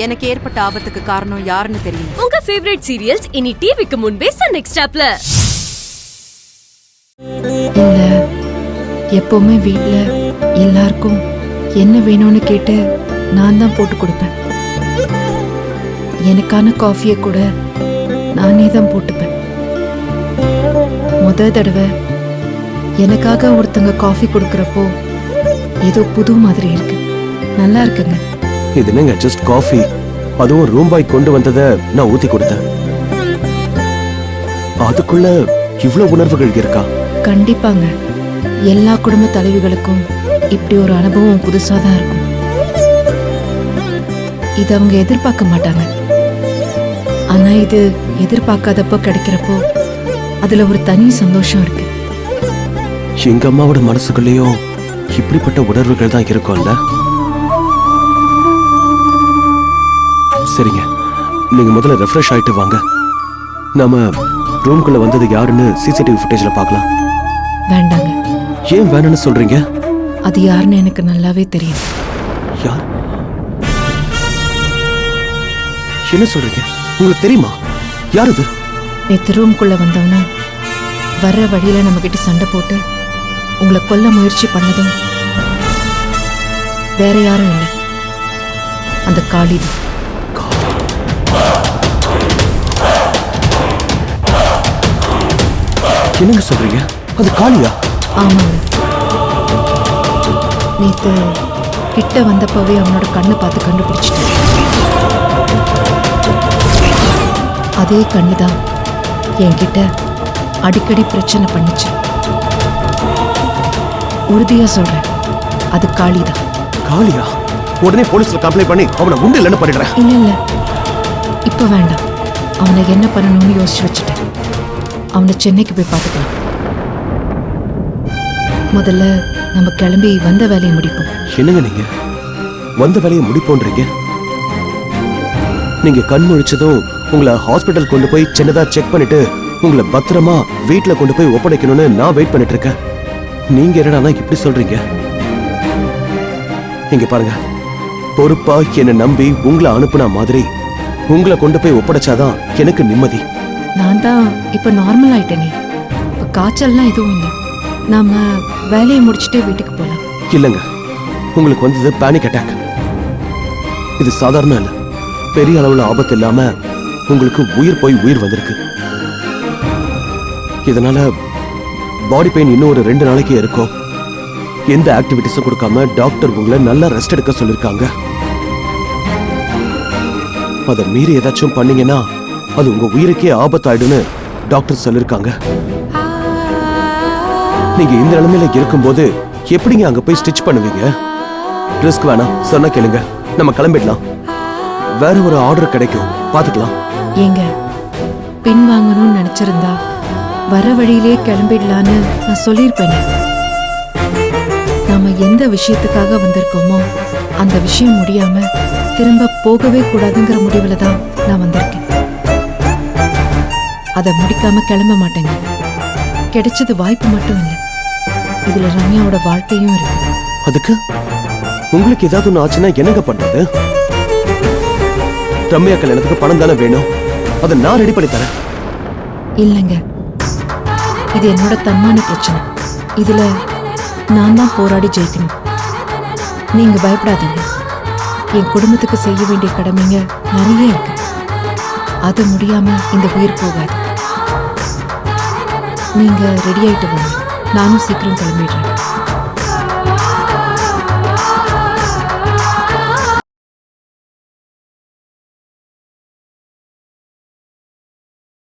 எனக்கு ஏற்பட்ட ஆபத்துக்கு காரணம் யாருன்னு தெரியும். உங்க ஃபேவரட் சீரியல்ஸ் இனி டிவிக்கு முன்பே சன் நெக்ஸ்ட் ஆப்ல. இல்ல, எப்பவுமே வீட்ல எல்லாருக்கும் என்ன வேணும்னு கேட்டு நான் தான் போட்டு கொடுப்பேன். எனக்கான காஃபியை கூட நானே தான் போட்டுப்பேன். தடவை எனக்காக ஒருத்தங்க காஃபி கொடுக்கறப்போ ஏதோ புது மாதிரி இருக்கு. நல்லா இருக்குங்க. இது என்னங்க ஜஸ்ட் காஃபி, அதுவும் ரூம் பாய் கொண்டு வந்ததை நான் ஊத்தி கொடுத்தேன். அதுக்குள்ள இவ்வளவு உணர்வுகள் இருக்கா? கண்டிப்பாங்க. எல்லா குடும்ப தலைவிகளுக்கும் இப்படி ஒரு அனுபவம் புதுசா தான் இருக்கும். இது அவங்க எதிர்பார்க்க மாட்டாங்க. ஆனா இது எதிர்பார்க்காதப்போ கிடைக்கிறப்போ அதுல ஒரு தனி சந்தோஷம் இருக்கு. எங்க அம்மாவோட மனசுக்குள்ளேயும் இப்படிப்பட்ட உணர்வுகள் தான் இருக்கும்ல. சரிங்க, நீங்க முதல்ல ரெஃப்ரெஷ் ஆயிட்டு வாங்க. நாம ரூம்குள்ள வந்தது யாருன்னு சிசிடிவி ஃபுட்டேஜ்ல பார்க்கலாம். வேண்டாங்க. ஏன் வேணும்னு சொல்றீங்க? அது யாருன்னு எனக்கு நல்லாவே தெரியும். யார்? என்ன சொல்றீங்க? உங்களுக்கு தெரியுமா யார் இது? நேத்து ரூம்குள்ள வந்தவனா வர்ற வழியில நம்ம கிட்ட சண்டை போட்டு உங்களை கொல்ல முயற்சி பண்ணதும் வேற யாரும் இல்லை, அந்த காளி. என்னங்க சொல்றீங்க? அது காளியா? ஆமாங்க. நேத்து கிட்ட வந்தப்பவே அவனோட கண்ணை பார்த்து கண்டுபிடிச்சிட்டேன். அதே கண்ணுதான் என்கிட்ட அடிக்கடி பிரச்சனை பண்ணுச்சு. உறுதியா சொல்றேன், அது காளிதான். காளியா? உடனே போலீஸ்ல கம்ப்ளைண்ட் பண்ணி அவனை உண்டு இல்லைன்னு பண்ணிடுறேன். இல்ல இப்ப வேண்டாம். அவனை என்ன பண்ணணும்னு யோசிச்சு வச்சுட்டேன். அவனை சென்னைக்கு போய் பார்த்துக்கலாம். முதல்ல நம்ம கிளம்பி வந்த வேலையை முடிப்போம். என்னங்க நீங்க வந்த வேலையை முடிப்போன்றீங்க? நீங்க கண் முழிச்சதும் உங்களை ஹாஸ்பிட்டல் கொண்டு போய் சின்னதா செக் பண்ணிட்டு உங்களை பத்திரமா வீட்டுல கொண்டு போய் ஒப்படைக்கணும்னு நான் வெயிட் பண்ணிட்டு இருக்கேன். நீங்க என்னடா இப்படி சொல்றீங்க? இங்க பாருங்க, பொறுப்பா என்ன நம்பி உங்களை அனுப்புன மாதிரி உங்களை கொண்டு போய் ஒப்படைச்சாதான் எனக்கு நிம்மதி. நான் தான் இப்ப நார்மல் ஆயிட்டேனே. இப்ப காய்ச்சல்லாம் எதுவும் இல்லை. நாம வேலையை முடிச்சுட்டே வீட்டுக்கு போலாம். இல்லங்க, உங்களுக்கு வந்தது பேனிக் அட்டாக். இது சாதாரண இல்ல, பெரிய அளவுல ஆபத்து இல்லாம உங்களுக்கு உயிர் போய் உயிர் வந்திருக்கு. இதனால பாடி பெயின் இன்னும் ஒரு 2 நாளைக்கு இருக்கும். எந்த ஆக்டிவிட்டிஸும் கொடுக்காம டாக்டர் உங்களை நல்லா ரெஸ்ட் எடுக்க சொல்லிருக்காங்க. அதை மீறி ஏதாச்சும் பண்ணீங்கன்னா அது உங்க உயிருக்கே ஆபத்தாயிடுன்னு டாக்டர் சொல்லிருக்காங்க. நீங்க இந்த நிலைமையில இருக்கும்போது எப்படிங்க அங்க போய் ஸ்டிச் பண்ணுவீங்க? ரிஸ்க் வேணாம், சொன்னா கேளுங்க, நம்ம கிளம்பிடலாம். வேற ஒரு ஆர்டர் கிடைக்கும், பாத்துக்கலாம். ஏங்க, பின் வாங்கணும்னு நினைச்சிருந்தா வர வழியிலே கிளம்பிடலான்னு நான் சொல்லியிருப்பேனே. நாம எந்த விஷயத்துக்காக வந்திருக்கோமோ அந்த விஷயம் முடியாம திரும்ப போகவே கூடாதுங்கிற முடிவுல தான் நான் வந்திருக்கேன். அதை முடிக்காம கிளம்ப மாட்டேங்க. கிடைச்சது வாய்ப்பு மட்டும் இல்லை, இதுல ரம்யாவோட வாழ்க்கையும் இருக்கு. அதுக்கு உங்களுக்கு ஏதாவது ஒண்ணு ஆச்சுன்னா என்னங்க பண்றது? ரம்யா கல்யாணத்துக்கு பணம் தானே வேணும், அதை நான் ரெடி பண்ணி தரேன். இல்லைங்க, இது என்னோட தன்மான பிரச்சனை. இதுல நான் தான் போராடி ஜெயிக்கணும். நீங்க பயப்படாதீங்க. என் குடும்பத்துக்கு செய்ய வேண்டிய கடமைங்க நிறைய இருக்கு. அது முடியாம இந்த உயிர் போகாது. நீங்க ரெடி ஆயிட்டு வாங்க, நானும் சீக்கிரம் கிளம்பிடுறேன்.